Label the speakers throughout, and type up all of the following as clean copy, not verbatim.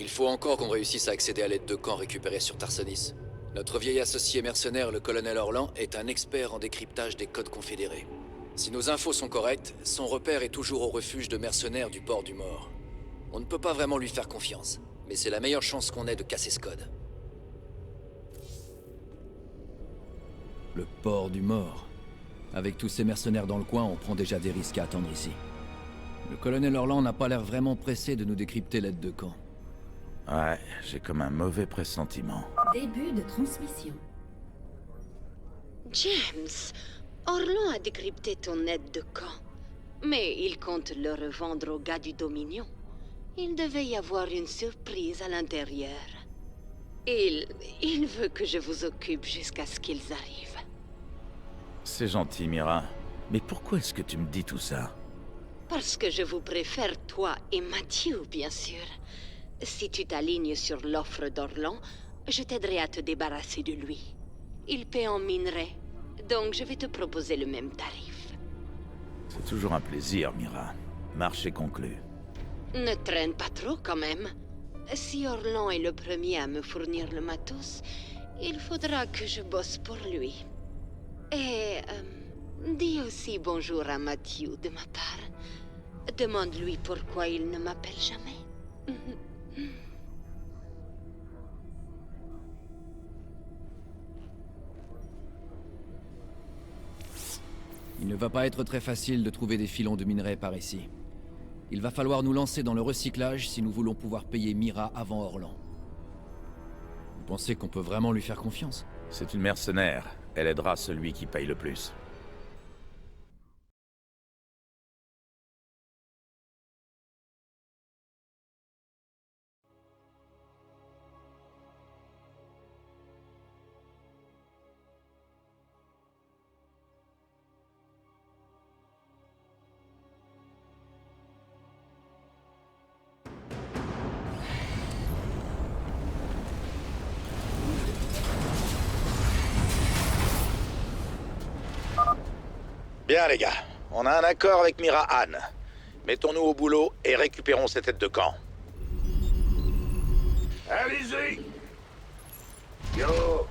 Speaker 1: Il faut encore qu'on réussisse à accéder à l'aide de camp récupérée sur Tarsonis. Notre vieil associé mercenaire, le colonel Orlan, est un expert en décryptage des codes confédérés. Si nos infos sont correctes, son repère est toujours au refuge de mercenaires du port du Mort. On ne peut pas vraiment lui faire confiance, mais c'est la meilleure chance qu'on ait de casser ce code.
Speaker 2: Le port du Mort. Avec tous ces mercenaires dans le coin, on prend déjà des risques à attendre ici. Le colonel Orlan n'a pas l'air vraiment pressé de nous décrypter l'aide de camp.
Speaker 3: Ouais, j'ai comme un mauvais pressentiment.
Speaker 4: Début de transmission.
Speaker 5: James, Orlan a décrypté ton aide de camp. Mais il compte le revendre aux gars du Dominion. Il devait y avoir une surprise à l'intérieur. Il veut que je vous occupe jusqu'à ce qu'ils arrivent.
Speaker 3: C'est gentil, Mira. Mais pourquoi est-ce que tu me dis tout ça?
Speaker 5: Parce que je vous préfère, toi et Matthew, bien sûr. Si tu t'alignes sur l'offre d'Orlan, je t'aiderai à te débarrasser de lui. Il paie en minerai, donc je vais te proposer le même tarif.
Speaker 3: C'est toujours un plaisir, Mira. Marché conclu.
Speaker 5: Ne traîne pas trop, quand même. Si Orlan est le premier à me fournir le matos, il faudra que je bosse pour lui. Et dis aussi bonjour à Matthew de ma part. Demande-lui pourquoi il ne m'appelle jamais.
Speaker 2: Il ne va pas être très facile de trouver des filons de minerais par ici. Il va falloir nous lancer dans le recyclage si nous voulons pouvoir payer Mira avant Orlan. Vous pensez qu'on peut vraiment lui faire confiance?
Speaker 3: C'est une mercenaire. Elle aidera celui qui paye le plus. Bien les gars, on a un accord avec Mira Han. Mettons-nous au boulot et récupérons cette tête de camp.
Speaker 6: Allez-y! Yo!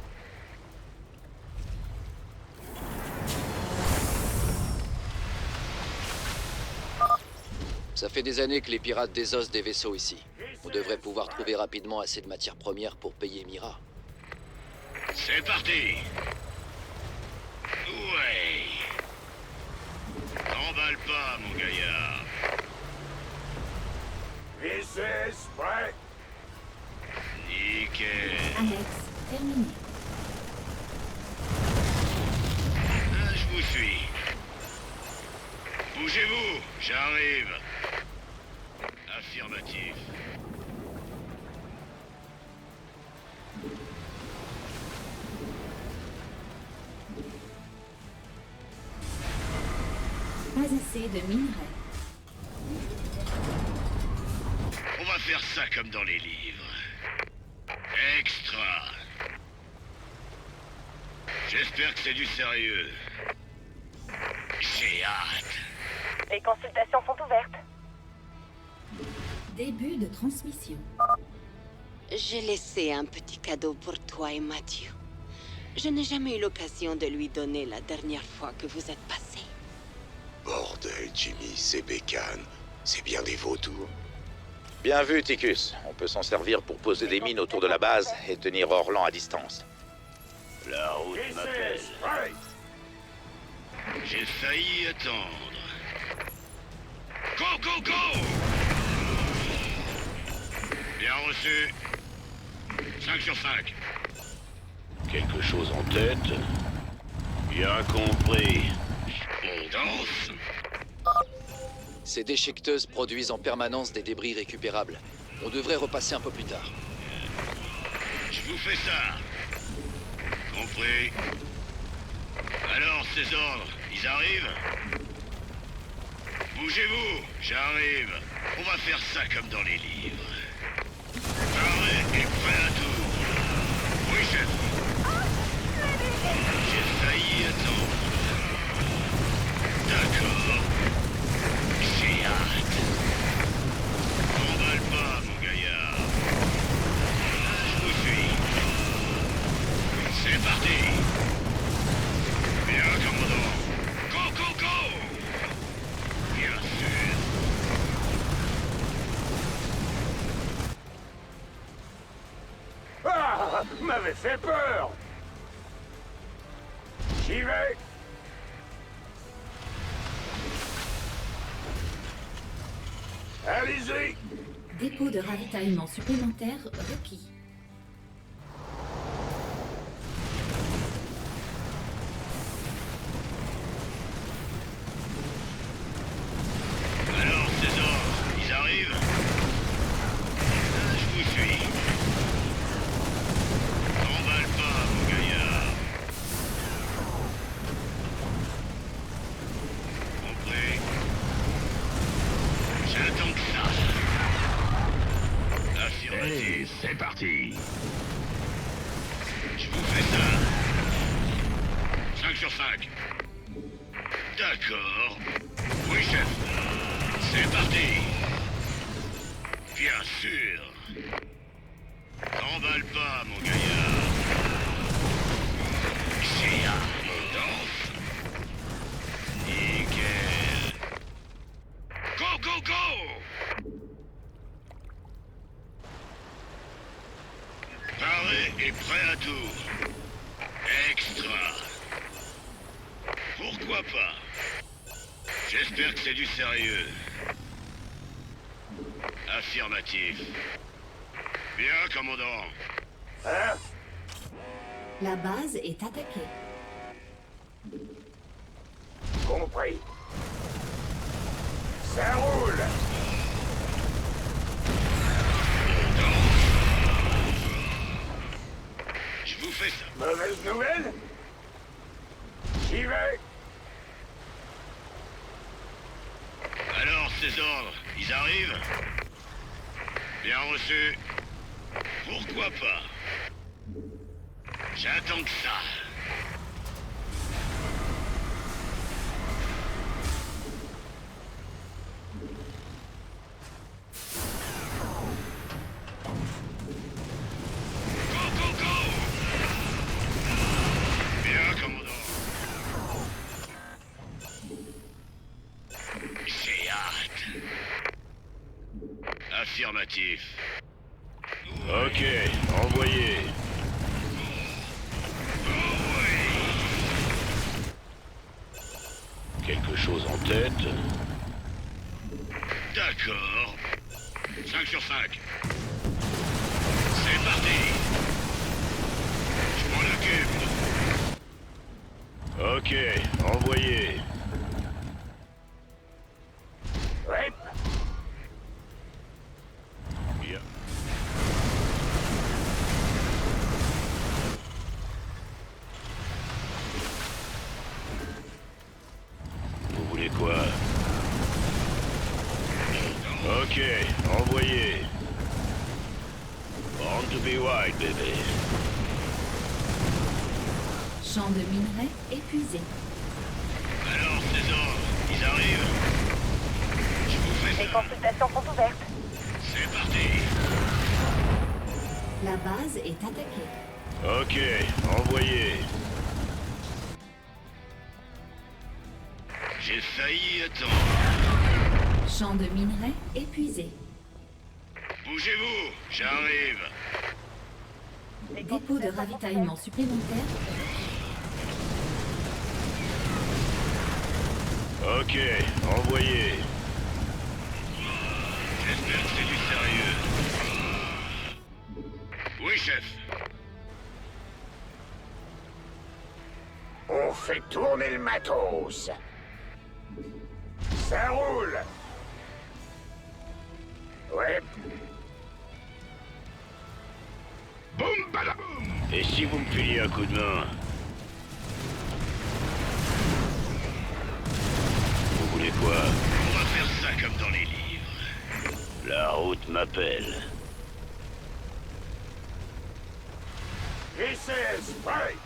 Speaker 1: Ça fait des années que les pirates désossent des vaisseaux ici. On devrait pouvoir trouver rapidement assez de matières premières pour payer Mira.
Speaker 6: C'est parti! Ouais! T'emballe pas, mon gaillard! This is right. Nickel!
Speaker 4: Annexe terminée.
Speaker 6: Ah, je vous suis. Bougez-vous, j'arrive. Affirmatif.
Speaker 4: Pas assez de minerais.
Speaker 6: On va faire ça comme dans les livres. Extra. J'espère que c'est du sérieux. J'ai hâte.
Speaker 7: Les consultations sont ouvertes.
Speaker 4: Début de transmission.
Speaker 5: J'ai laissé un petit cadeau pour toi et Matthew. Je n'ai jamais eu l'occasion de lui donner la dernière fois que vous êtes passés.
Speaker 8: Bordel, Jimmy, c'est bécane. C'est bien des vautours.
Speaker 3: Bien vu, Ticus. On peut s'en servir pour poser des mines autour de la base et tenir Orlan à distance.
Speaker 6: La route m'appelle. J'ai failli attendre. Go, go, go! Bien reçu. 5 sur 5. Quelque chose en tête? Bien compris. On danse?
Speaker 1: Ces déchiqueteuses produisent en permanence des débris récupérables. On devrait repasser un peu plus tard.
Speaker 6: Je vous fais ça. Compris. Alors, ces ordres, ils arrivent? Bougez-vous, j'arrive. On va faire ça comme dans les livres. Paré et prêt à tout. Oui, chef. J'ai failli attendre. D'accord. J'ai hâte. T'emballe pas, mon gaillard.
Speaker 7: m'avait fait peur. J'y vais. Allez-y.
Speaker 4: Dépôt de ravitaillement supplémentaire requis.
Speaker 6: Alors, ces ordres, ils arrivent? Je vous suis. T'emballe pas, mon gaillard. Compris. J'attends que ça. Affirmatif.
Speaker 7: C'est parti.
Speaker 6: Je vous fais ça. 5 sur 5. D'accord. Oui, chef. C'est parti. Bien sûr. T'emballe pas, mon gaillard. J'ai un danse. Nickel. Go, go, go! Paré et prêt à tout. Extra. Pourquoi pas? J'espère que c'est du sérieux. Affirmatif. Bien, commandant.
Speaker 7: Hein?
Speaker 4: La base est attaquée.
Speaker 7: Compris. Ça roule.
Speaker 6: Je vous fais ça.
Speaker 7: Mauvaise nouvelle? J'y vais.
Speaker 6: Alors, ces ordres, ils arrivent? Bien reçu. Pourquoi pas? J'attends que ça. Go, go, go! Bien, commandant. J'ai hâte. Affirmatif.
Speaker 8: Ok, envoyé. Quelque chose en tête?
Speaker 6: D'accord. 5 sur 5. C'est parti. Je m'en occupe.
Speaker 8: Ok, envoyé.
Speaker 7: Ouais.
Speaker 8: Bien. Vous voulez quoi? Ok, envoyé. Born to be wild, bébé.
Speaker 4: Champ de minerai épuisé.
Speaker 6: Alors, ces ordres, ils arrivent. Je vous fais
Speaker 9: Les
Speaker 6: ça.
Speaker 9: consultations sont ouvertes.
Speaker 6: C'est parti.
Speaker 4: La base est attaquée.
Speaker 8: Ok, envoyé.
Speaker 6: J'ai failli attendre.
Speaker 4: Champ de minerai épuisé.
Speaker 6: Bougez-vous, j'arrive.
Speaker 4: Dépôt de ravitaillement supplémentaire.
Speaker 8: Ok, envoyé.
Speaker 6: J'espère que c'est du sérieux. Oui, chef.
Speaker 7: On fait tourner le matos. Ça roule. Ouais. Boum, badaboum.
Speaker 8: Et si vous me filiez un coup de main? Vous voulez quoi?
Speaker 6: On va faire ça comme dans les livres.
Speaker 8: La route m'appelle.
Speaker 7: This is right.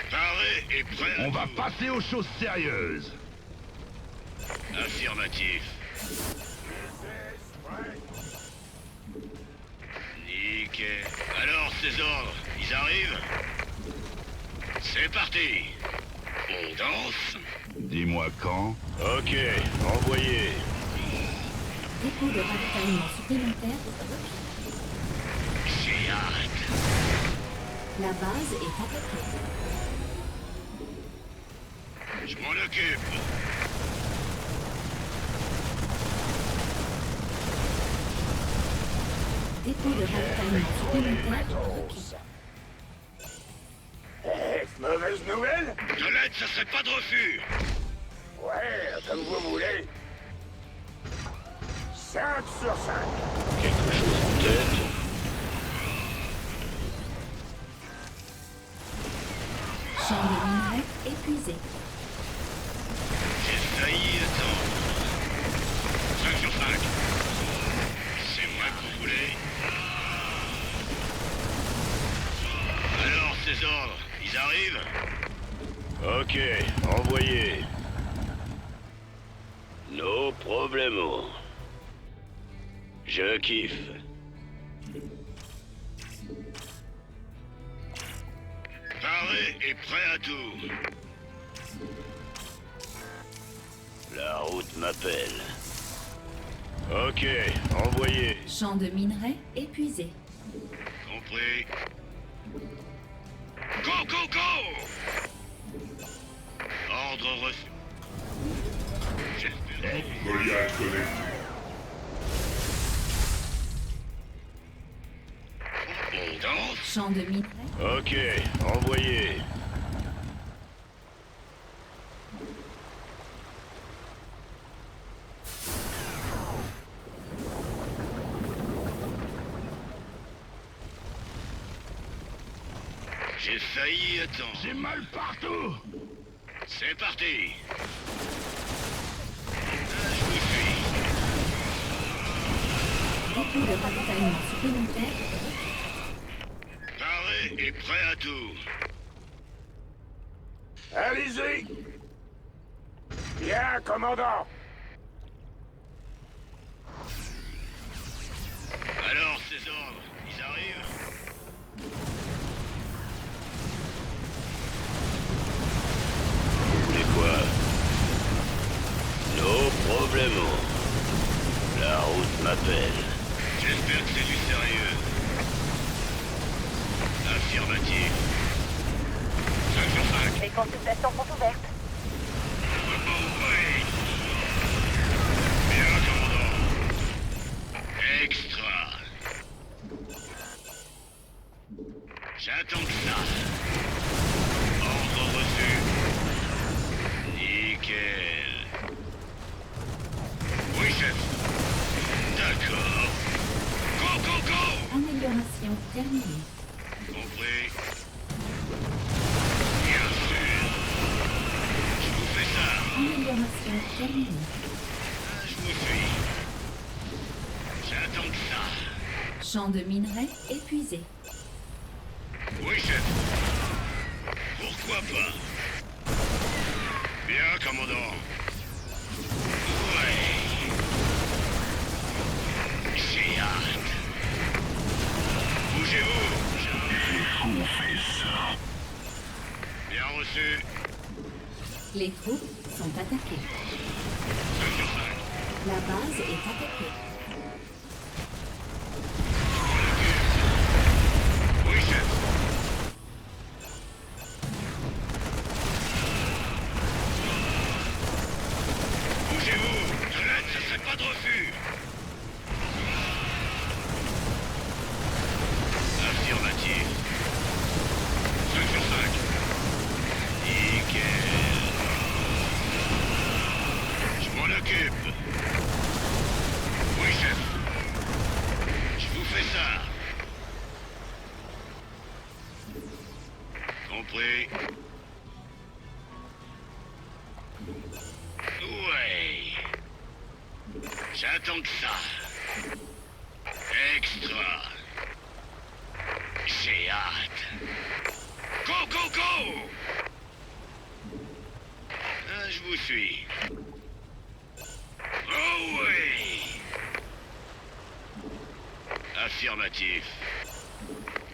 Speaker 6: Paré et prêt à
Speaker 7: On va
Speaker 6: tout.
Speaker 7: passer aux choses sérieuses.
Speaker 6: Affirmatif. Nickel. Alors, ces ordres, ils arrivent? C'est parti. On danse?
Speaker 7: Dis-moi quand.
Speaker 8: Ok, envoyé.
Speaker 4: Dépôt de ravitaillement supplémentaire requis.
Speaker 6: J'ai hâte.
Speaker 4: La base est attaquée.
Speaker 6: Je m'en occupe.
Speaker 4: Dépôt de ravitaillement supplémentaire requis.
Speaker 7: Mauvaise nouvelle?
Speaker 6: De l'aide, ça serait pas de refus.
Speaker 7: Ouais, comme vous voulez. 5 sur 5.
Speaker 6: Quelque chose en tête?
Speaker 4: Champ de minerai épuisé.
Speaker 6: J'ai failli attendre. 5 sur 5. C'est moi que vous voulez. Alors, ces ordres, ils arrivent? Ok, envoyé. No problemo. Je kiffe. Paré et prêt à tout. La route m'appelle. Ok, envoyé.
Speaker 4: Champ de minerai épuisé.
Speaker 6: Compris. Go, go, go! Ordre reçu. J'espère.
Speaker 7: Goliath connecté.
Speaker 6: On danse?
Speaker 4: Champ de minerai.
Speaker 6: Ok, envoyé. J'ai failli attendre.
Speaker 7: J'ai mal partout.
Speaker 6: C'est parti. Je vous suis.
Speaker 4: Dépôt de ravitaillement supplémentaire.
Speaker 6: Paré et prêt à tout.
Speaker 7: Allez-y. Bien, commandant.
Speaker 6: Alors, ces ordres, ils arrivent? Vous voulez quoi? No problemo. La route m'appelle. J'espère que c'est du sérieux. Affirmatif. 5 sur 5.
Speaker 9: Les consultations sont ouvertes.
Speaker 6: Oui. Bien, commandant. Extra. J'attends que ça. Ordre reçu. Nickel. Oui, chef. D'accord. Go, go, go!
Speaker 4: Amélioration terminée.
Speaker 6: Compris. Bien sûr. Je vous fais ça.
Speaker 4: Amélioration terminée.
Speaker 6: Je vous suis. J'attends que ça.
Speaker 4: Champ de minerai épuisé.
Speaker 6: Oui, chef. Pourquoi pas? Bien, commandant. Ouais. J'ai hâte. Bougez-vous.
Speaker 7: On fait ça.
Speaker 6: Bien reçu.
Speaker 4: Les troupes sont attaquées.
Speaker 6: 5 sur 5.
Speaker 4: La base est attaquée.
Speaker 6: Oui, chef. Bougez-vous. De l'aide, ce serait pas de refus. Affirmatif. 5 sur 5. Nickel. Je m'en occupe. Oui, chef. Je vous fais ça. Compris. Ouais. J'attends que ça. Extra. J'ai hâte. Go, go, go! Je vous suis. Oh oui! Affirmatif.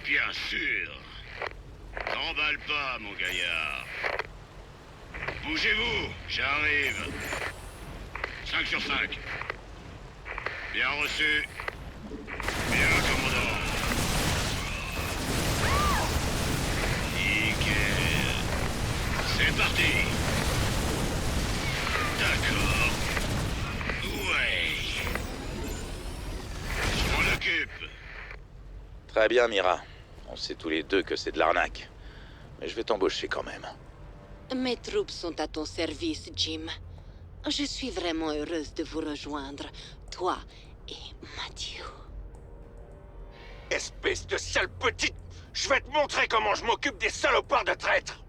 Speaker 6: Bien sûr. T'emballe pas, mon gaillard. Bougez-vous, j'arrive. 5 sur 5. Bien reçu. Bien, commandant. Nickel. C'est parti. D'accord. Ouais. Je m'en occupe.
Speaker 3: Très bien, Mira. On sait tous les deux que c'est de l'arnaque. Mais je vais t'embaucher quand même.
Speaker 5: Mes troupes sont à ton service, Jim. Je suis vraiment heureuse de vous rejoindre, toi et Matthew.
Speaker 7: Espèce de sale petite... Je vais te montrer comment je m'occupe des salopards de traîtres.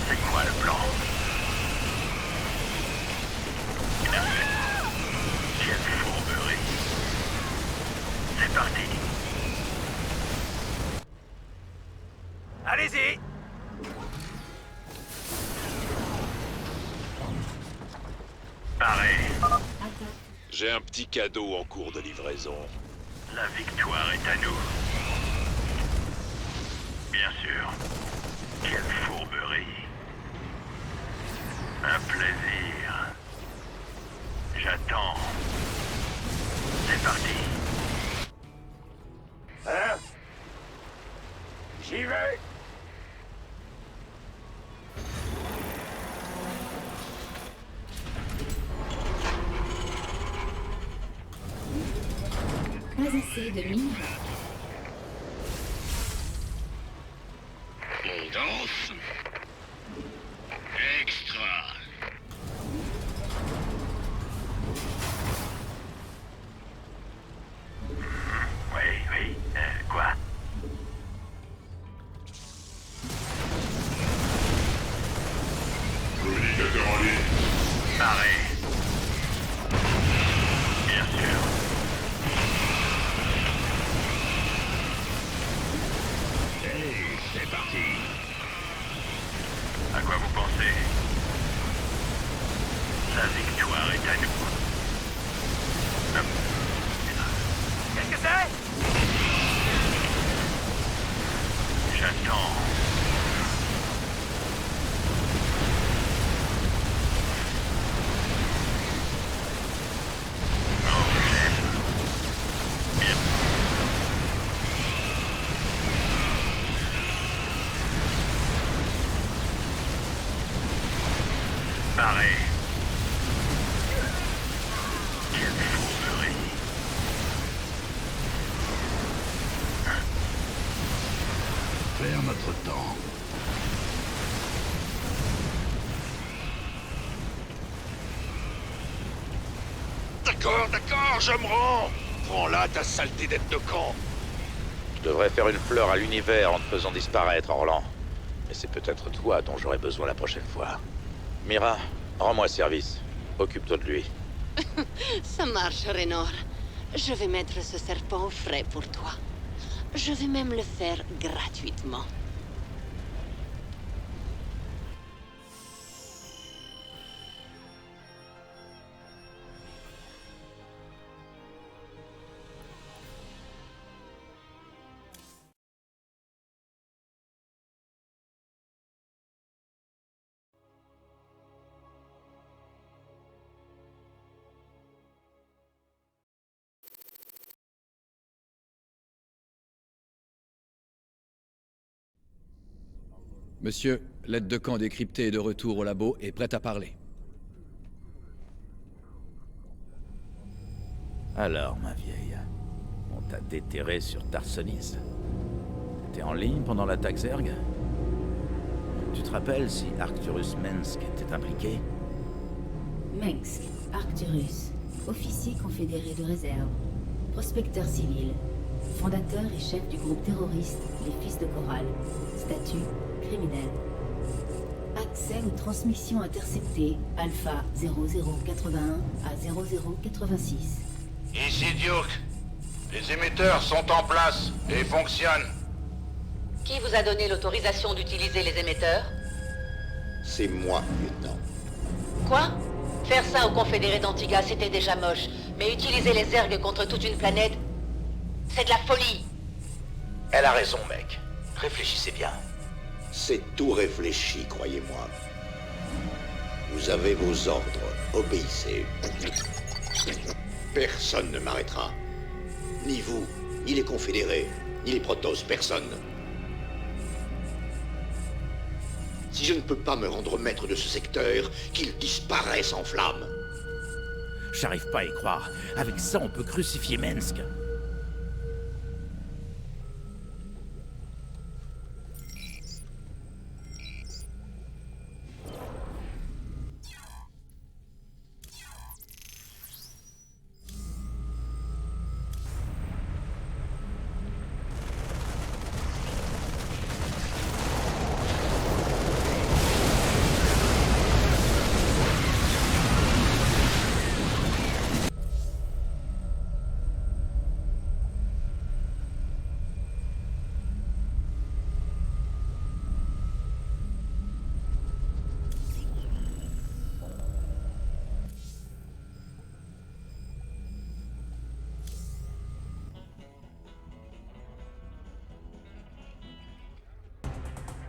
Speaker 7: C'est quoi le plan? Bien fait. Quelle fourberie. C'est parti. Allez-y. Pareil.
Speaker 4: Attaque.
Speaker 8: J'ai un petit cadeau en cours de livraison.
Speaker 7: La victoire est à nous. Bien sûr. Quelle fourberie. Un plaisir. J'attends. C'est parti. Hein? J'y vais.
Speaker 4: Pas assez de mine.
Speaker 6: On danse. Extra.
Speaker 7: Oui. Quoi?
Speaker 8: Communicateur en ligne.
Speaker 7: Pareil. Bien sûr. Hey, c'est parti. À quoi vous pensez? La victoire est à nous. Qu'est-ce que c'est? J'attends. Pareil. Quelle fourberie.
Speaker 6: Faire notre temps.
Speaker 7: D'accord, je me rends. Prends là ta saleté d'être de camp.
Speaker 3: Je devrais faire une fleur à l'univers en te faisant disparaître, Orlan. Mais c'est peut-être toi dont j'aurai besoin la prochaine fois. Mira, rends-moi service. Occupe-toi de lui.
Speaker 5: Ça marche, Raynor. Je vais mettre ce serpent au frais pour toi. Je vais même le faire gratuitement.
Speaker 2: Monsieur, l'aide de camp décryptée est de retour au labo et prête à parler.
Speaker 3: Alors, ma vieille, on t'a déterré sur Tarsonis. T'étais en ligne pendant l'attaque Zerg? Tu te rappelles si Arcturus Mensk était impliqué?
Speaker 4: Mensk, Arcturus, officier confédéré de réserve, prospecteur civil, fondateur et chef du groupe terroriste Les Fils de Coral, statut criminel. Accès aux transmissions interceptées Alpha 0081 à 0086.
Speaker 3: Ici Duke. Les émetteurs sont en place et fonctionnent.
Speaker 9: Qui vous a donné l'autorisation d'utiliser les émetteurs?
Speaker 8: C'est moi, lieutenant.
Speaker 9: Quoi? Faire ça aux confédérés d'Antigua, c'était déjà moche. Mais utiliser les Zerg contre toute une planète, c'est de la folie.
Speaker 3: Elle a raison, mec. Réfléchissez bien.
Speaker 8: C'est tout réfléchi, croyez-moi. Vous avez vos ordres. Obéissez. Personne ne m'arrêtera. Ni vous, ni les confédérés, ni les Protoss, personne. Si je ne peux pas me rendre maître de ce secteur, qu'il disparaisse en flammes.
Speaker 3: J'arrive pas à y croire. Avec ça, on peut crucifier Mensk.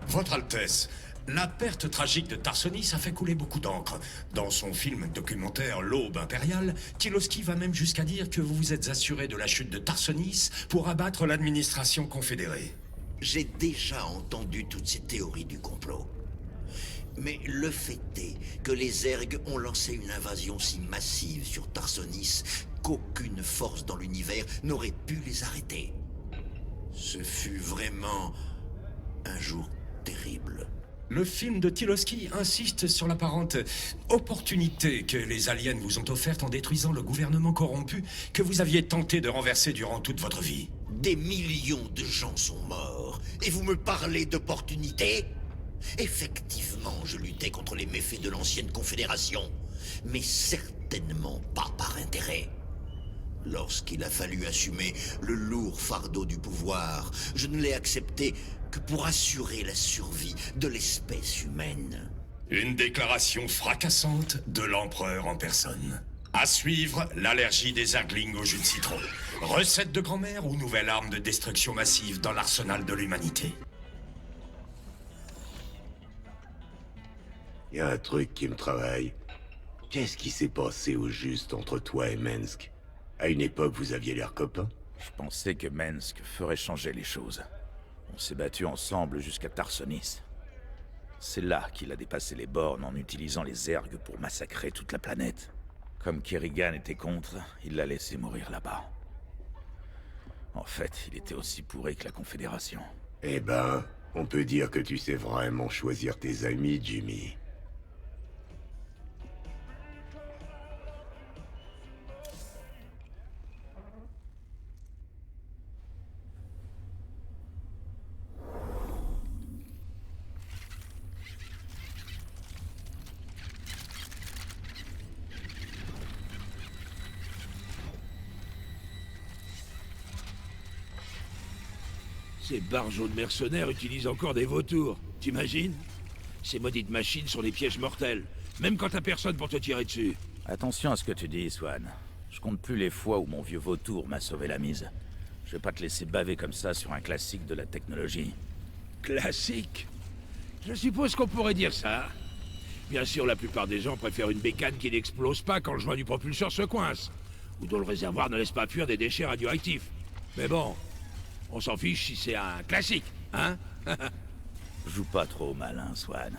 Speaker 10: Votre Altesse, la perte tragique de Tarsonis a fait couler beaucoup d'encre. Dans son film documentaire L'Aube impériale, Tiloski va même jusqu'à dire que vous vous êtes assuré de la chute de Tarsonis pour abattre l'administration confédérée.
Speaker 8: J'ai déjà entendu toutes ces théories du complot. Mais le fait est que les Zergs ont lancé une invasion si massive sur Tarsonis qu'aucune force dans l'univers n'aurait pu les arrêter. Ce fut vraiment un jour terrible.
Speaker 10: Le film de Tiloski insiste sur l'apparente opportunité que les aliens vous ont offerte en détruisant le gouvernement corrompu que vous aviez tenté de renverser durant toute votre vie.
Speaker 8: Des millions de gens sont morts, et vous me parlez d'opportunité? Effectivement, je luttais contre les méfaits de l'ancienne Confédération, mais certainement pas par intérêt. Lorsqu'il a fallu assumer le lourd fardeau du pouvoir, je ne l'ai accepté que pour assurer la survie de l'espèce humaine.
Speaker 10: Une déclaration fracassante de l'empereur en personne. À suivre, l'allergie des Zerglings au jus de citron. Recette de grand-mère ou nouvelle arme de destruction massive dans l'arsenal de l'humanité.
Speaker 8: Il y a un truc qui me travaille. Qu'est-ce qui s'est passé au juste entre toi et Mensk? À une époque, vous aviez l'air copains.
Speaker 3: Je pensais que Mensk ferait changer les choses. On s'est battus ensemble jusqu'à Tarsonis. C'est là qu'il a dépassé les bornes en utilisant les Zergs pour massacrer toute la planète. Comme Kerrigan était contre, il l'a laissé mourir là-bas. En fait, il était aussi pourri que la Confédération.
Speaker 8: Eh ben, on peut dire que tu sais vraiment choisir tes amis, Jimmy.
Speaker 11: Ces barjots de mercenaires utilisent encore des vautours, t'imagines? Ces maudites machines sont des pièges mortels, même quand t'as personne pour te tirer dessus.
Speaker 3: Attention à ce que tu dis, Swan. Je compte plus les fois où mon vieux vautour m'a sauvé la mise. Je vais pas te laisser baver comme ça sur un classique de la technologie.
Speaker 11: Classique? Je suppose qu'on pourrait dire ça. Bien sûr, la plupart des gens préfèrent une bécane qui n'explose pas quand le joint du propulseur se coince, ou dont le réservoir ne laisse pas fuir des déchets radioactifs. Mais bon, on s'en fiche si c'est un classique, hein?
Speaker 3: Joue pas trop malin, Swan.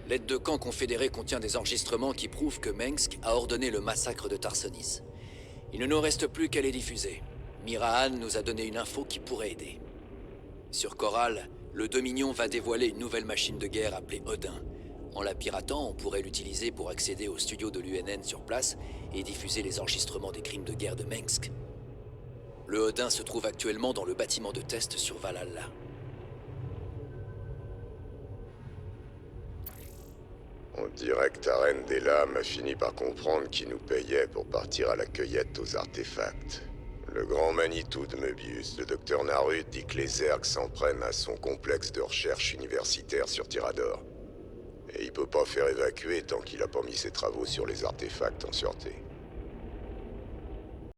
Speaker 1: L'aide de camp confédéré contient des enregistrements qui prouvent que Mengsk a ordonné le massacre de Tarsonis. Il ne nous reste plus qu'à les diffuser. Mirahan nous a donné une info qui pourrait aider. Sur Coral, le Dominion va dévoiler une nouvelle machine de guerre appelée Odin. En la piratant, on pourrait l'utiliser pour accéder au studio de l'UNN sur place et diffuser les enregistrements des crimes de guerre de Mengsk. Le Odin se trouve actuellement dans le bâtiment de test sur Valhalla.
Speaker 12: On dirait que ta reine des lames a fini par comprendre qui nous payait pour partir à la cueillette aux artefacts. Le grand Manitou de Möbius, le docteur Narut, dit que les Zergs s'en prennent à son complexe de recherche universitaire sur Tyrador. Et il peut pas faire évacuer tant qu'il a pas mis ses travaux sur les artefacts en sûreté.